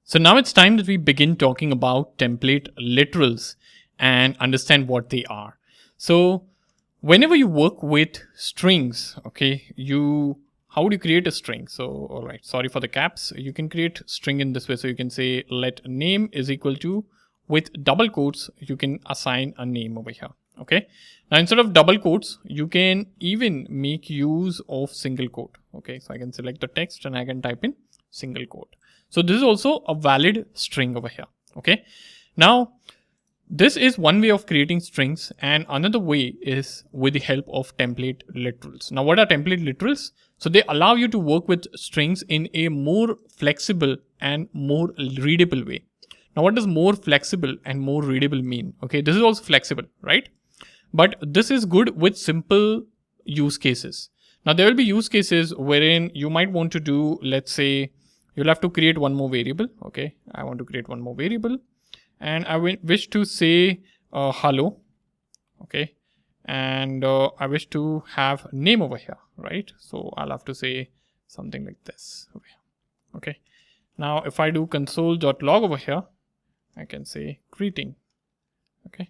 So now it's time that we begin talking about template literals and understand what they are. So whenever you work with strings, okay, how would you create a string? So, all right, sorry for the caps. You can create string in this way. So you can say let name is equal to, with double quotes, you can assign a name over here. Okay. Now instead of double quotes, you can even make use of single quote. Okay. So I can select the text and I can type in single quote. So this is also a valid string over here. Okay. Now this is one way of creating strings, and another way is with the help of template literals. Now what are template literals? So they allow you to work with strings in a more flexible and more readable way. Now what does more flexible and more readable mean? Okay, this is also flexible, right? But this is good with simple use cases. Now there will be use cases wherein you might want to do, let's say, you'll have to create one more variable. Okay, I want to create one more variable and I wish to say hello. Okay, and I wish to have name over here, right? So I'll have to say something like this over here. Okay, now if I do console.log over here, I can say greeting. Okay,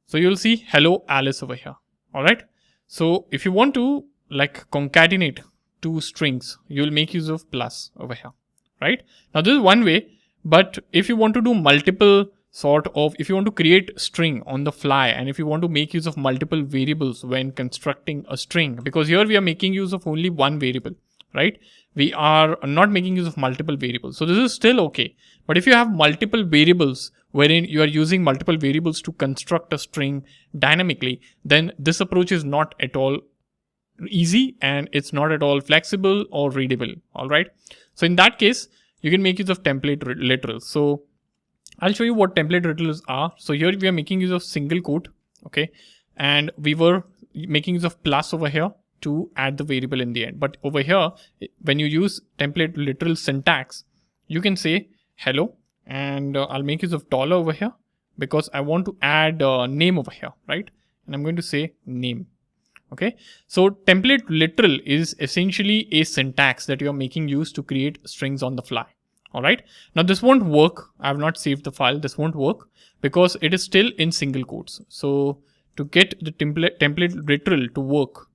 so you'll see hello Alice over here. All right, so if you want to like concatenate two strings, you'll make use of plus over here, right? Now this is one way, but if you want to do multiple if you want to create string on the fly, and if you want to make use of multiple variables when constructing a string, because here we are making use of only one variable, right? We are not making use of multiple variables. So this is still okay. But if you have multiple variables wherein you are using multiple variables to construct a string dynamically, then this approach is not at all easy and it's not at all flexible or readable. All right. So in that case, you can make use of template literals. So I'll show you what template literals are. So here we are making use of single quote. Okay. And we were making use of plus over here to add the variable in the end. But over here, when you use template literal syntax, you can say hello, and I'll make use of dollar over here because I want to add name over here, right? And I'm going to say name. Okay. So template literal is essentially a syntax that you're making use to create strings on the fly. All right. Now this won't work. I have not saved the file. This won't work because it is still in single quotes. So to get the template literal to work,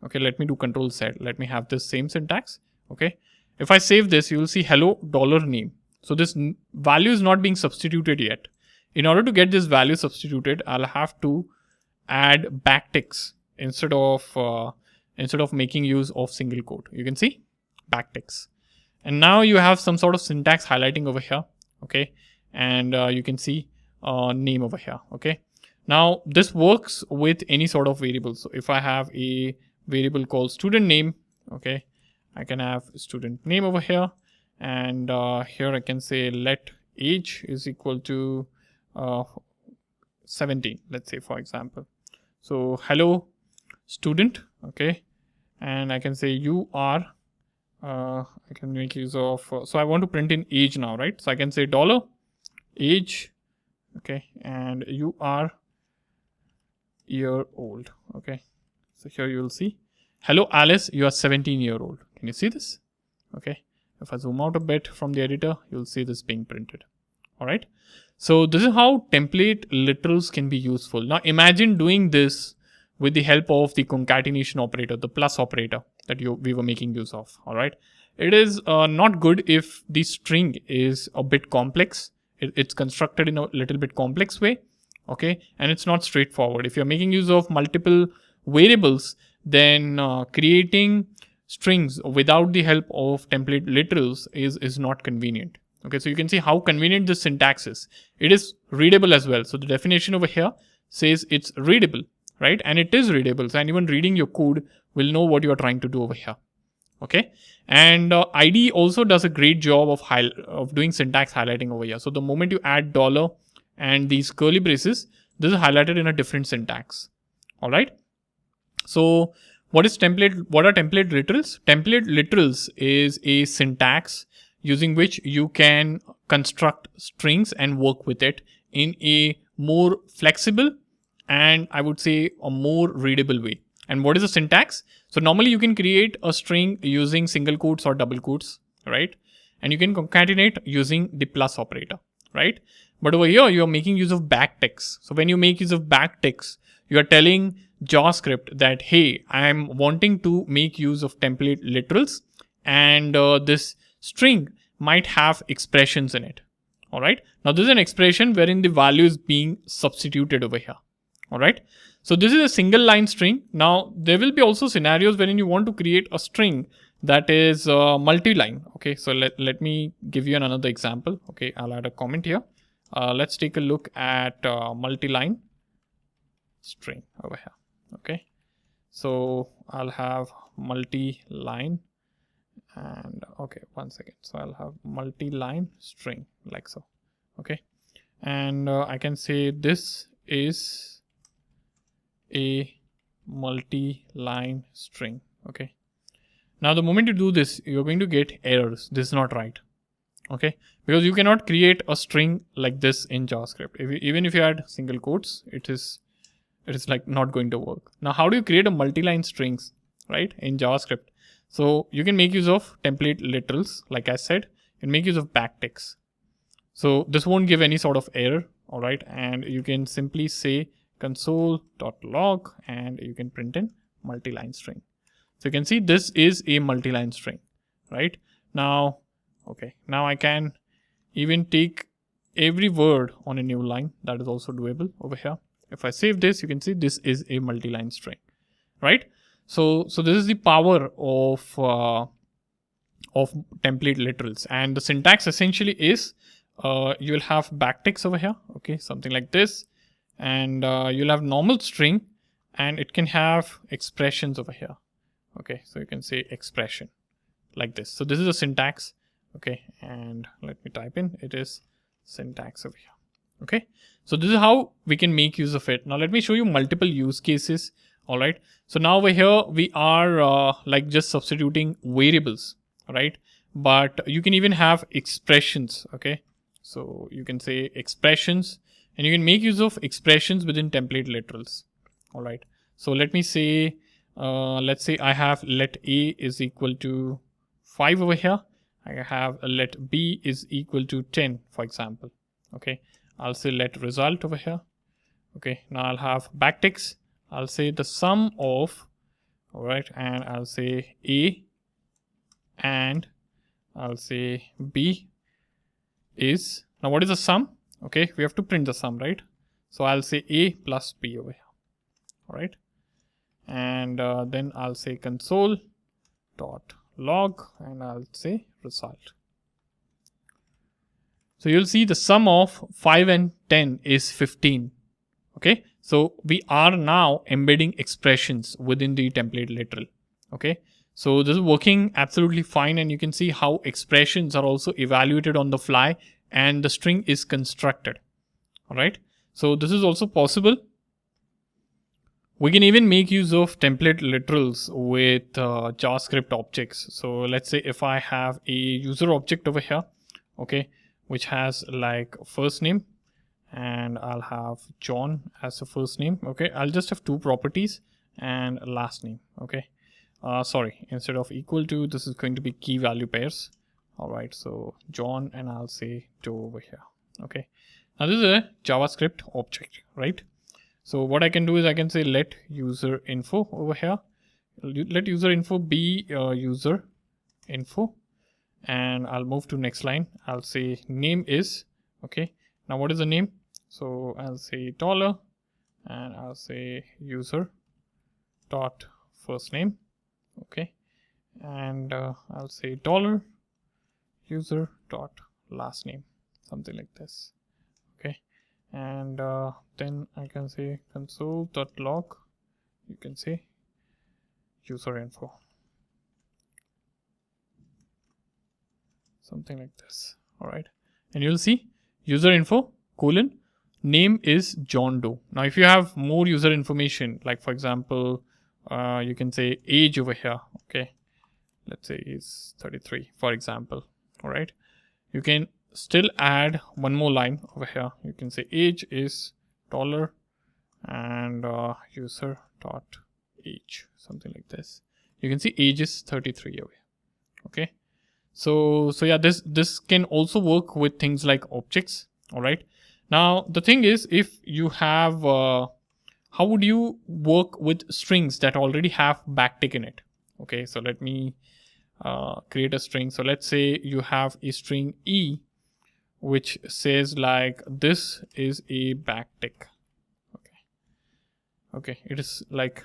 okay, let me do control Z. Let me have this same syntax. Okay. If I save this, you will see hello dollar name. So this value is not being substituted yet. In order to get this value substituted, I'll have to add backticks instead of making use of single quote. You can see backticks. And now you have some sort of syntax highlighting over here. Okay. And you can see name over here. Okay. Now this works with any sort of variable. So if I have a variable called student name, okay, I can have student name over here. And here I can say let age is equal to 17, let's say, for example. So hello student. Okay. And I can say you are, I can make use of, so I want to print in age now, right? So I can say dollar age. Okay. And you are year old. Okay. So here you will see hello Alice, you are 17-year-old. Can you see this? Okay. If I zoom out a bit from the editor, you'll see this being printed. All right. So this is how template literals can be useful. Now imagine doing this with the help of the concatenation operator, the plus operator that we were making use of. All right. It is not good if the string is a bit complex. It's constructed in a little bit complex way. Okay. And it's not straightforward. If you're making use of multiple variables, then creating strings without the help of template literals is not convenient. Okay, so you can see how convenient this syntax is. It is readable as well. So the definition over here says it's readable, right? And it is readable. So anyone reading your code will know what you are trying to do over here. Okay, and IDE also does a great job of doing syntax highlighting over here. So the moment you add dollar and these curly braces, this is highlighted in a different syntax. All right. So what are template literals? Template literals is a syntax using which you can construct strings and work with it in a more flexible and I would say a more readable way. And what is a syntax? So normally you can create a string using single quotes or double quotes, right? and you can concatenate using the plus operator, right? But over here, you are making use of backticks. So when you make use of backticks, you are telling JavaScript that, hey, I am wanting to make use of template literals, and this string might have expressions in it. All right. Now this is an expression wherein the value is being substituted over here. All right. So this is a single line string. Now there will be also scenarios wherein you want to create a string that is multi-line. Okay. So let me give you another example. Okay. I'll add a comment here. Let's take a look at multi-line string over here. Okay. So I'll have multi-line and okay, one second. So I'll have multi-line string like so. Okay. And I can say this is a multi-line string. Okay. Now the moment you do this, you're going to get errors. This is not right. Okay. Because you cannot create a string like this in JavaScript. Even if you add single quotes, it is like not going to work. Now, how do you create a multi-line strings, right, in JavaScript? So you can make use of template literals, like I said, and make use of backticks. So this won't give any sort of error, all right? And you can simply say console.log and you can print in multi-line string. So you can see this is a multi-line string, right? Now, okay, now I can even take every word on a new line. That is also doable over here. If I save this, you can see this is a multi-line string, right? So this is the power of template literals, and the syntax essentially is you will have backticks over here, okay, something like this, and you'll have normal string, and it can have expressions over here, okay. So you can say expression like this. So this is the syntax, okay, and let me type in. It is syntax over here. Okay, so this is how we can make use of it. Now let me show you multiple use cases. All right, so now over here we are like just substituting variables, right? But you can even have expressions. Okay, so you can say expressions, and you can make use of expressions within template literals. All right, so let me say let's say I have let a is equal to 5 over here. I have a let b is equal to 10, for example. Okay, I'll say let result over here. Okay, now I'll have backticks. I'll say the sum of, all right, and I'll say a and I'll say b is, now what is the sum? Okay, we have to print the sum, right? So I'll say a plus b over here. All right, and then I'll say console.log and I'll say result. So you'll see the sum of 5 and 10 is 15. Okay, so we are now embedding expressions within the template literal. Okay, so this is working absolutely fine, and you can see how expressions are also evaluated on the fly and the string is constructed. All right, so this is also possible. We can even make use of template literals with JavaScript objects. So let's say if I have a user object over here, okay, which has like first name, and I'll have John as a first name. Okay, I'll just have two properties and last name. Okay, sorry, instead of equal to, this is going to be key value pairs. All right, so John and I'll say Joe over here. Okay, now this is a JavaScript object, right? So what I can do is I can say let user info over here. Let user info be user info, and I'll move to next line. I'll say name is, okay. Now what is the name? So I'll say dollar and I'll say user dot first name. Okay. And I'll say dollar user dot last name, something like this. Okay. And then I can say console.log. You can say user info, something like this. All right, and you'll see user info colon name is John Doe. Now if you have more user information, like for example you can say age over here. Okay, let's say is 33, for example. All right, you can still add one more line over here. You can say age is dollar and user dot age, something like this. You can see age is 33 over here. Okay, So yeah, this can also work with things like objects. All right. Now the thing is, if you have how would you work with strings that already have backtick in it? Okay, so let me create a string. So let's say you have a string E which says like this is a backtick. Okay, it is like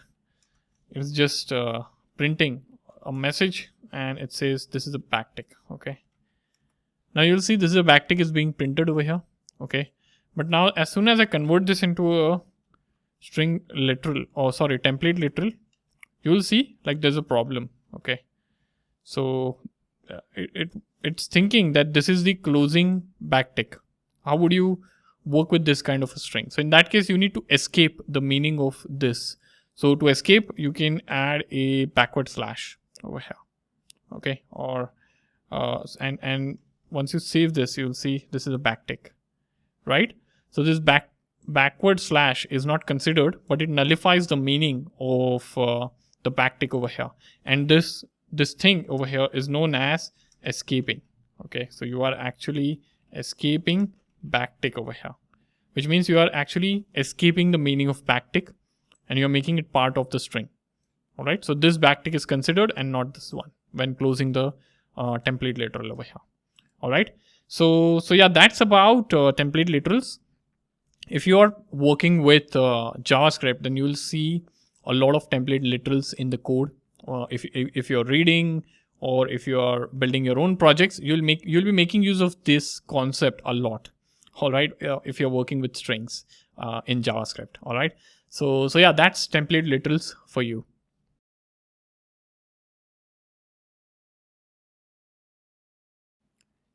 it's just printing a message and it says this is a backtick. Okay, now you'll see this is a backtick is being printed over here. Okay, but now as soon as I convert this into a string literal, or sorry, template literal, you will see like there's a problem. Okay, so it's thinking that this is the closing backtick. How would you work with this kind of a string? So in that case, you need to escape the meaning of this. So to escape, you can add a backward slash over here. Okay, or and once you save this, you'll see this is a backtick, right? So this backward slash is not considered, but it nullifies the meaning of the backtick over here. And this thing over here is known as escaping. Okay, so you are actually escaping backtick over here, which means you are actually escaping the meaning of backtick and you're making it part of the string. All right, so this backtick is considered and not this one when closing the template literal over here. All right, so yeah, that's about template literals. If you are working with JavaScript, then you will see a lot of template literals in the code. If you're reading or if you are building your own projects, you'll be making use of this concept a lot. All right, if you're working with strings in JavaScript. All right, so yeah, that's template literals for you.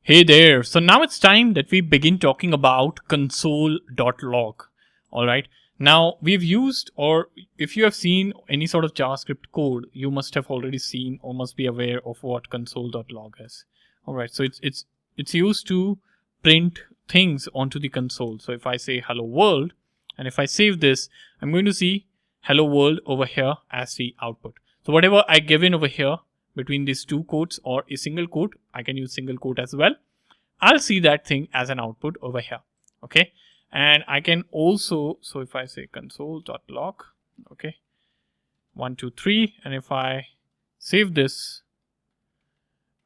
Hey there. So now it's time that we begin talking about console.log. All right. Now we've used, or if you have seen any sort of JavaScript code, you must have already seen or must be aware of what console.log is. All right. So it's used to print things onto the console. So if I say hello world and if I save this, I'm going to see hello world over here as the output. So whatever I give in over here, between these two quotes or a single quote, I can use single quote as well. I'll see that thing as an output over here. Okay. And I can also, so if I say console.log, okay, 1, 2, 3, and if I save this,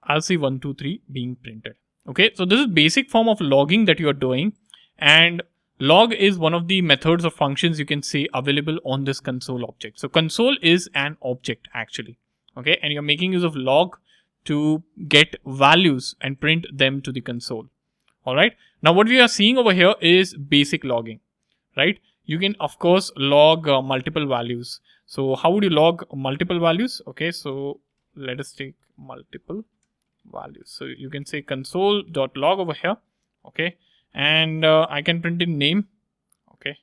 I'll see 1, 2, 3 being printed. Okay. So this is basic form of logging that you are doing, and log is one of the methods or functions you can say available on this console object. So console is an object actually. Okay, and you're making use of log to get values and print them to the console. All right, now what we are seeing over here is basic logging, right? You can of course log multiple values. So how would you log multiple values? Okay, so let us take multiple values. So you can say console.log over here. Okay, and I can print in name. Okay,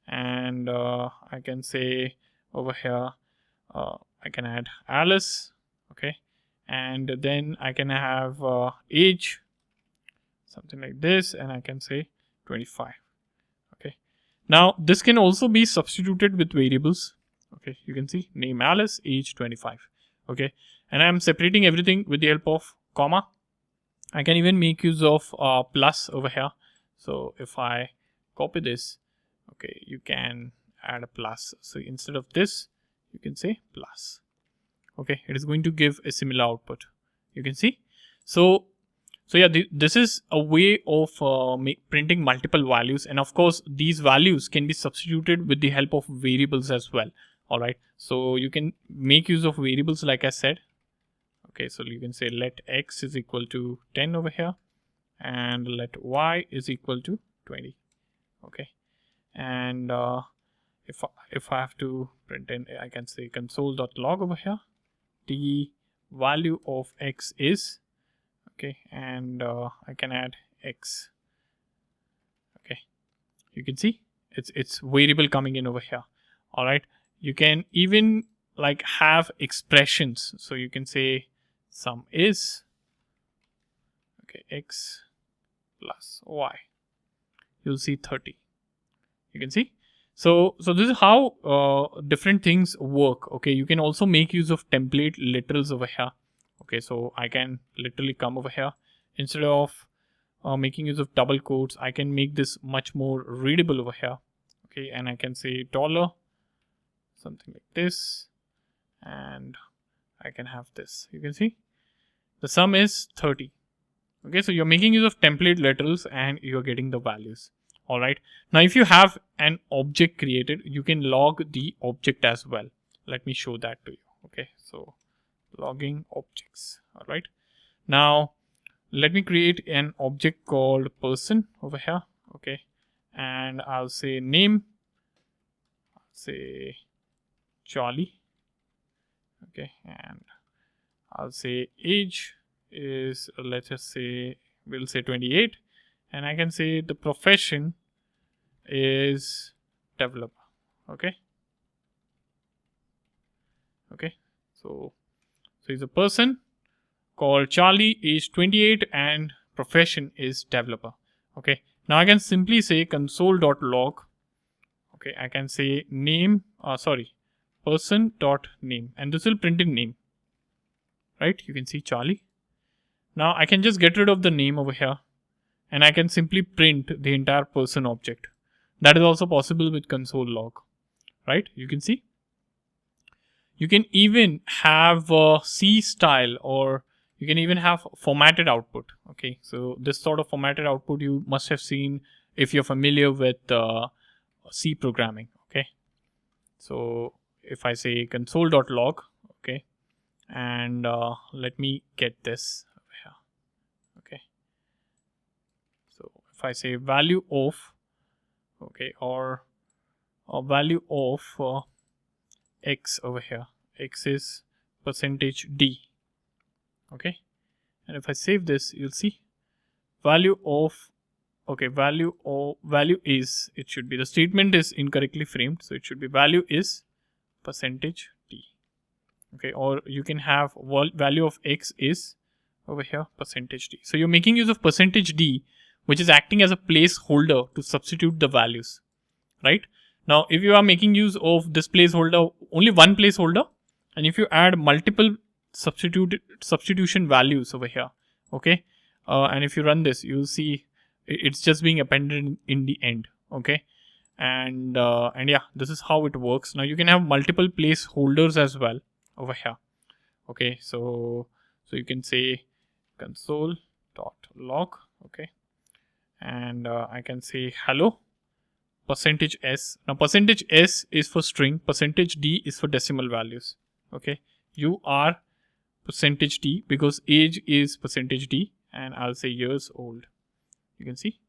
and I can say over here I can add Alice. Okay, and then I can have age, something like this, and I can say 25. Okay, now this can also be substituted with variables. Okay, you can see name Alice, age 25. Okay, and I'm separating everything with the help of comma. I can even make use of plus over here. So if I copy this, okay, you can add a plus. So instead of this, you can say plus. Okay, it is going to give a similar output. You can see. So yeah, this is a way of printing multiple values, and of course these values can be substituted with the help of variables as well. All right, so you can make use of variables like I said. Okay, so you can say let x is equal to 10 over here, and let y is equal to 20. Okay, and if I have to print in, I can say console.log over here. The value of x is, okay, and I can add x. Okay, you can see it's variable coming in over here. All right, you can even like have expressions. So you can say sum is, okay, x plus y. You'll see 30. You can see. So this is how different things work. Okay, you can also make use of template literals over here. Okay, so I can literally come over here. Instead of making use of double quotes, I can make this much more readable over here. Okay, and I can say dollar, something like this, and I can have this. You can see the sum is 30. Okay, so you're making use of template literals and you're getting the values. All right. Now, if you have an object created, you can log the object as well. Let me show that to you. Okay, so logging objects. All right. Now, let me create an object called person over here. Okay, and I'll say name. I'll say Charlie. Okay, and I'll say age is, let's just say, we'll say 28, and I can say the profession is developer. Okay, so he's a person called Charlie, age 28, and profession is developer. Okay, now I can simply say console.log. Okay, I can say name, person.name, and this will print in name. Right, you can see Charlie. Now I can just get rid of the name over here, and I can simply print the entire person object. That is also possible with console.log. Right, you can see. You can even have C style, or you can even have formatted output. Okay, so this sort of formatted output you must have seen if you're familiar with C programming. Okay, so if I say console.log, okay, and let me get this over here. Okay, so if I say value of, okay, or value of x over here, x is %d. Okay, and if I save this, you'll see value of, okay, value is, it should be, the statement is incorrectly framed, so it should be value is %d. Okay, or you can have value of x is over here %d. So you're making use of %d, which is acting as a placeholder to substitute the values. Right, now if you are making use of this placeholder, only one placeholder, and if you add multiple substitution values over here, okay, and if you run this, you'll see it's just being appended in the end. Okay, and yeah, this is how it works. Now you can have multiple placeholders as well over here. Okay, so you can say console.log. Okay, and I can say hello %s. Now %s is for string, %d is for decimal values. Okay, you are %d because age is %d, and I'll say years old. You can see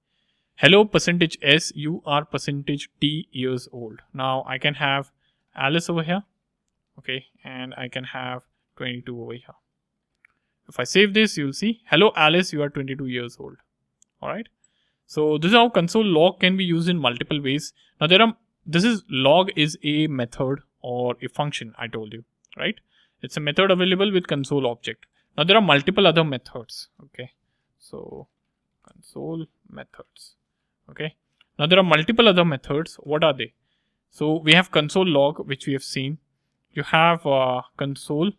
hello %s, you are %d years old. Now I can have Alice over here. Okay, and I can have 22 over here. If I save this, you'll see hello Alice, you are 22 years old. All right, so this is how console.log can be used in multiple ways. Now log is a method or a function, I told you, right? It's a method available with console object. Now there are multiple other methods. Okay, so console methods. Okay, now there are multiple other methods. What are they? So we have console.log, which we have seen. You have console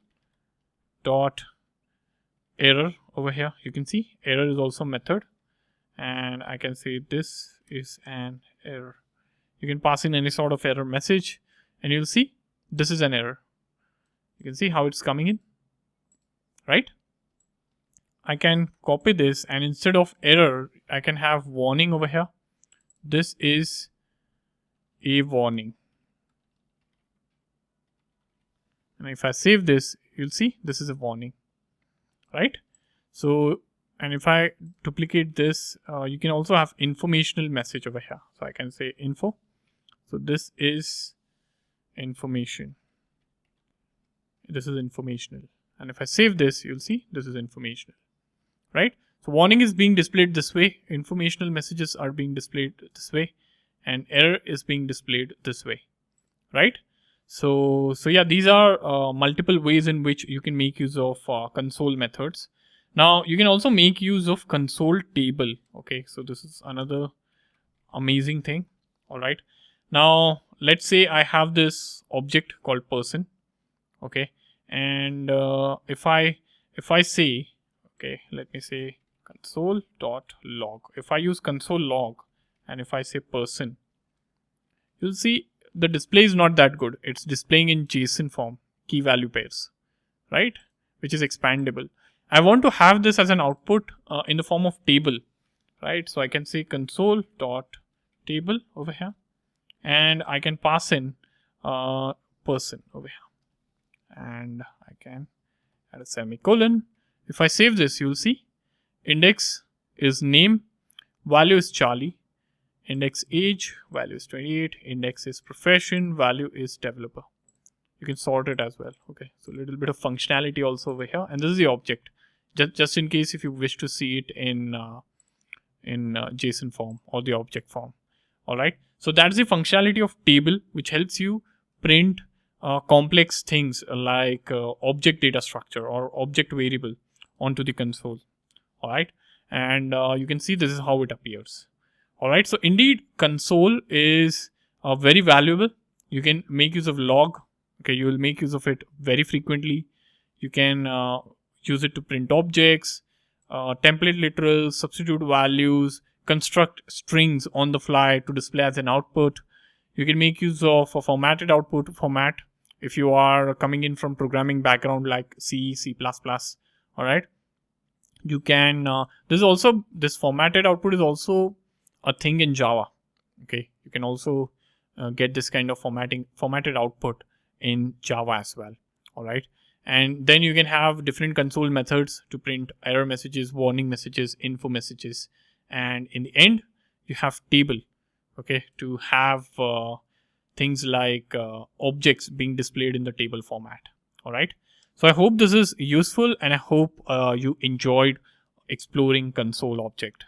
dot error over here. You can see error is also a method, and I can say this is an error. You can pass in any sort of error message, and you'll see this is an error. You can see how it's coming in, right? I can copy this, and instead of error, I can have warning over here. This is a warning. And if I save this, you'll see this is a warning, right? So, and if I duplicate this, you can also have informational message over here. So I can say info. So this is information. This is informational. And if I save this, you'll see this is informational, right? So warning is being displayed this way. Informational messages are being displayed this way, and error is being displayed this way, right? So yeah, these are multiple ways in which you can make use of console methods. Now you can also make use of console table. Okay, so this is another amazing thing. All right, now let's say I have this object called person. Okay, and if I if I say, okay, let me say console.log. If I use console.log and if I say person, you'll see the display is not that good. It's displaying in JSON form, key value pairs, right? Which is expandable. I want to have this as an output in the form of table, right? So I can say console.table over here, and I can pass in person over here, and I can add a semicolon. If I save this, you'll see index is name, value is Charlie, index age, value is 28, index is profession, value is developer. You can sort it as well. Okay, so a little bit of functionality also over here, and this is the object, just in case if you wish to see it in JSON form or the object form. All right, so that's the functionality of table, which helps you print complex things like object data structure or object variable onto the console. All right, and you can see this is how it appears. All right, so indeed console is very valuable. You can make use of log. Okay, you will make use of it very frequently. You can use it to print objects, template literals, substitute values, construct strings on the fly to display as an output. You can make use of a formatted output format if you are coming in from programming background like C, C++. All right, you can this formatted output is also a thing in Java. Okay, you can also get this kind of formatted output in Java as well. All right, and then you can have different console methods to print error messages, warning messages, info messages, and in the end you have table, okay, to have things like objects being displayed in the table format. All right, so I hope this is useful, and I hope you enjoyed exploring console object.